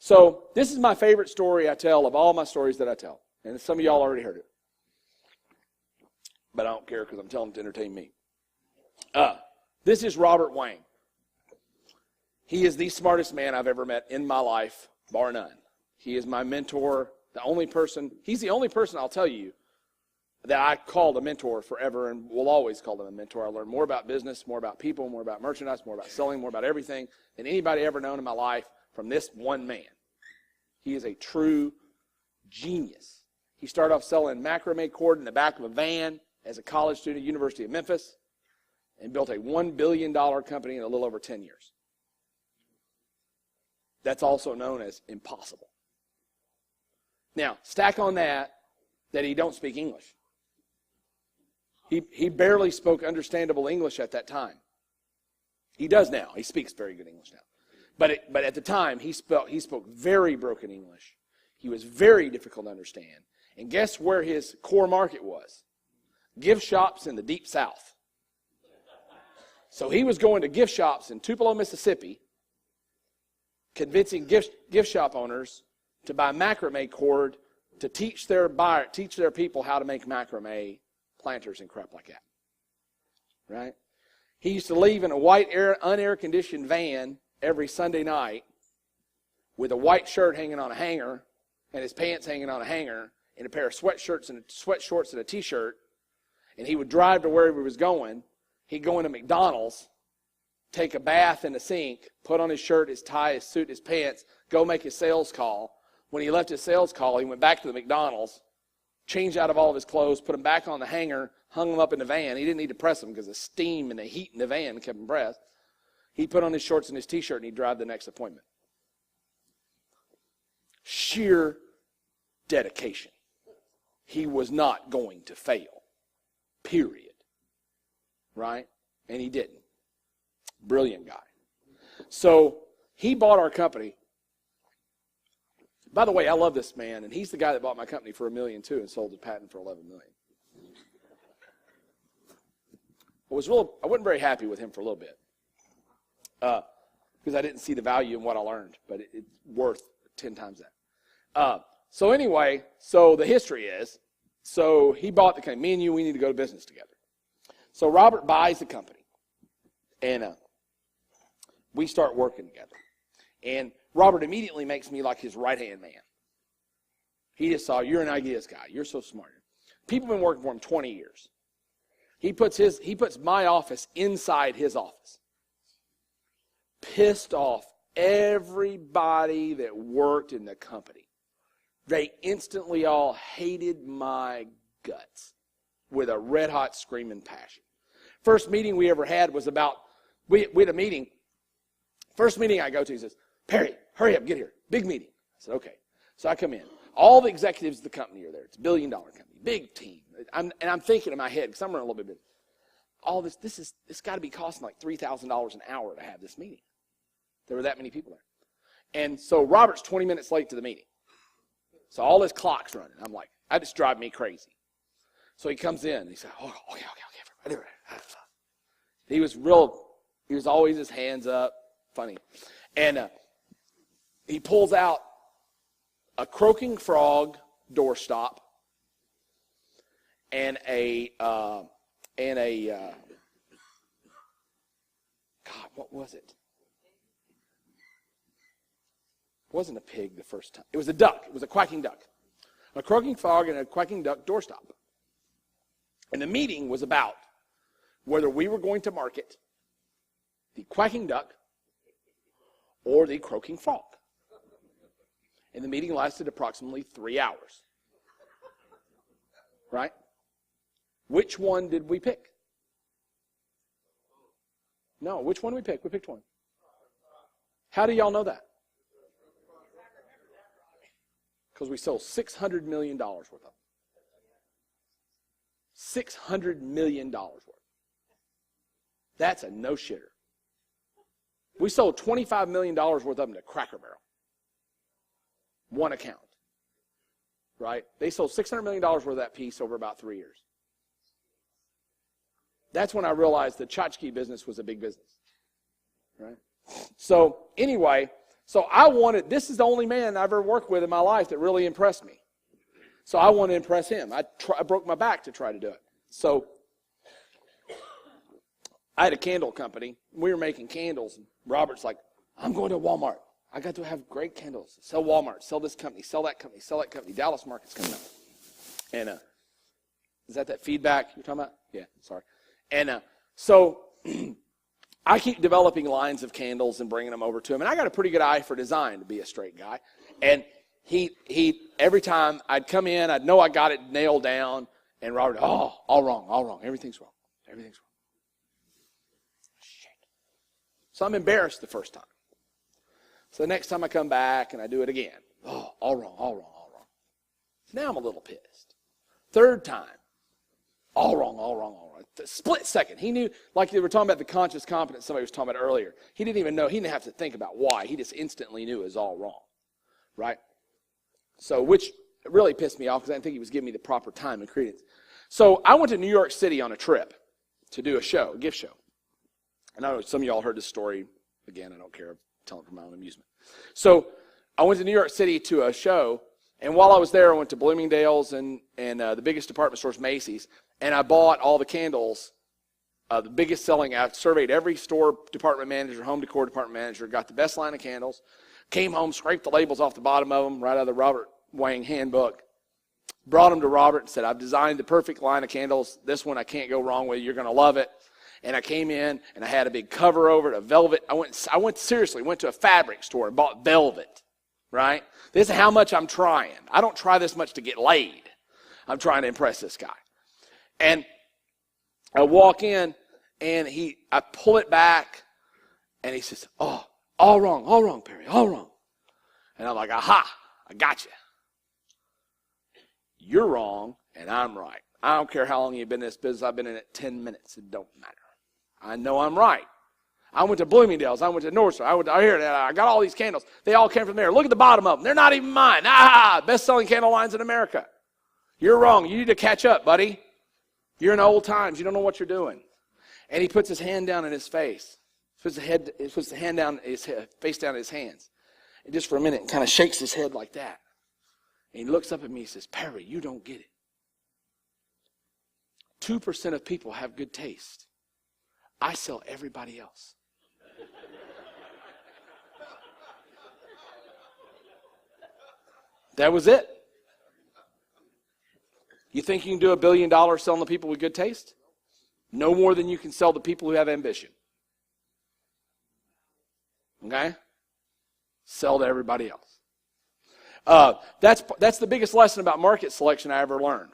So this is my favorite story I tell of all my stories that I tell. And some of y'all already heard it. But I don't care because I'm telling them to entertain me. This is Robert Wang. He is the smartest man I've ever met in my life, bar none. He is my mentor, he's the only person I'll tell you that I called a mentor forever and will always call him a mentor. I learned more about business, more about people, more about merchandise, more about selling, more about everything than anybody ever known in my life from this one man. He is a true genius. He started off selling macrame cord in the back of a van as a college student at the University of Memphis and built a $1 billion company in a little over 10 years. That's also known as impossible. Now, stack on that he don't speak English. He barely spoke understandable English at that time. He does now. He speaks very good English now. But at the time, he spoke very broken English. He was very difficult to understand. And guess where his core market was? Gift shops in the deep south. So he was going to gift shops in Tupelo, Mississippi, convincing gift shop owners to buy macrame cord to teach their people how to make macrame planters and crap like that. Right? He used to leave in a white unair-conditioned van every Sunday night with a white shirt hanging on a hanger and his pants hanging on a hanger and a pair of sweatshorts and a T-shirt, and he would drive to where he was going. He'd go into McDonald's, take a bath in the sink, put on his shirt, his tie, his suit, his pants, go make his sales call. When he left his sales call, he went back to the McDonald's, changed out of all of his clothes, put them back on the hanger, hung them up in the van. He didn't need to press them because the steam and the heat in the van kept him pressed. He'd put on his shorts and his T-shirt, and he'd drive the next appointment. Sheer dedication. He was not going to fail. Period. Right? And he didn't. Brilliant guy. So he bought our company. By the way, I love this man, and he's the guy that bought my company for $1 million too and sold the patent for $11 million. I wasn't very happy with him for a little bit because I didn't see the value in what I learned, but it's worth 10 times that. So anyway, so the history is, so he bought the company. Me and you, we need to go to business together. So Robert buys the company, and we start working together. And Robert immediately makes me like his right-hand man. He just saw, you're an ideas guy. You're so smart. People have been working for him 20 years. He puts my office inside his office. Pissed off everybody that worked in the company. They instantly all hated my guts with a red-hot screaming passion. First meeting we ever had was about, we had a meeting. First meeting I go to, he says, Perry, hurry up, get here. Big meeting. I said, okay. So I come in. All the executives of the company are there. It's a $1 billion company. Big team. I'm thinking in my head, because I'm running a little bit, all this got to be costing like $3,000 an hour to have this meeting. There were that many people there. And so Robert's 20 minutes late to the meeting. So all his clock's running. I'm like, that just drives me crazy. So he comes in and he said, oh, okay. He was always his hands up, funny. And he pulls out a croaking frog doorstop and God, what was it? It wasn't a pig the first time. It was a duck. It was a quacking duck. A croaking frog and a quacking duck doorstop. And the meeting was about whether we were going to market the quacking duck or the croaking frog. And the meeting lasted approximately 3 hours. Right? Which one did we pick? No, which one did we pick? We picked one. How do y'all know that? Because we sold $600 million worth of them. $600 million worth. That's a no-shitter. We sold $25 million worth of them to Cracker Barrel. One account. Right? They sold $600 million worth of that piece over about 3 years. That's when I realized the tchotchke business was a big business. Right? So, anyway, So this is the only man I've ever worked with in my life that really impressed me. So I want to impress him. I broke my back to try to do it. So I had a candle company. We were making candles. And Robert's like, I'm going to Walmart. I got to have great candles. Sell Walmart. Sell this company. Sell that company. Sell that company. Dallas market's coming up. And is that feedback you're talking about? Yeah, sorry. And so I keep developing lines of candles and bringing them over to him. And I got a pretty good eye for design, to be a straight guy. And he every time I'd come in, I'd know I got it nailed down. And Robert, all wrong. Everything's wrong. Shit. So I'm embarrassed the first time. So the next time I come back and I do it again, all wrong. So now I'm a little pissed. Third time, all wrong. The split second. He knew, like they were talking about the conscious competence somebody was talking about earlier. He didn't even know. He didn't have to think about why. He just instantly knew it was all wrong, right? So, which really pissed me off because I didn't think he was giving me the proper time and credence. So I went to New York City on a trip to do a gift show. And I know some of y'all heard this story. Again, I don't care. I'm telling it for my own amusement. So I went to New York City to a show. And while I was there, I went to Bloomingdale's and the biggest department stores, Macy's, and I bought all the candles, the biggest selling. I surveyed every store department manager, home decor department manager, got the best line of candles, came home, scraped the labels off the bottom of them, right out of the Robert Wang handbook, brought them to Robert and said, I've designed the perfect line of candles. This one I can't go wrong with. You're going to love it. And I came in, and I had a big cover over it, a velvet. I went to a fabric store and bought velvet. Right? This is how much I'm trying. I don't try this much to get laid. I'm trying to impress this guy. And I walk in, and I pull it back, and he says, all wrong, Perry, all wrong. And I'm like, aha, I got you. You're wrong, and I'm right. I don't care how long you've been in this business. I've been in it 10 minutes. It don't matter. I know I'm right. I went to Bloomingdale's. I went to Nordstrom. I got all these candles. They all came from there. Look at the bottom of them. They're not even mine. Best-selling candle lines in America. You're wrong. You need to catch up, buddy. You're in old times. You don't know what you're doing. And he puts his hand down in his face. Puts the hand down his head, face down in his hands. And just for a minute, kind of shakes his head like that. And he looks up at me and says, Perry, you don't get it. 2% of people have good taste. I sell everybody else. That was it. You think you can do $1 billion selling the people with good taste? No more than you can sell the people who have ambition. Okay? Sell to everybody else. That's the biggest lesson about market selection I ever learned.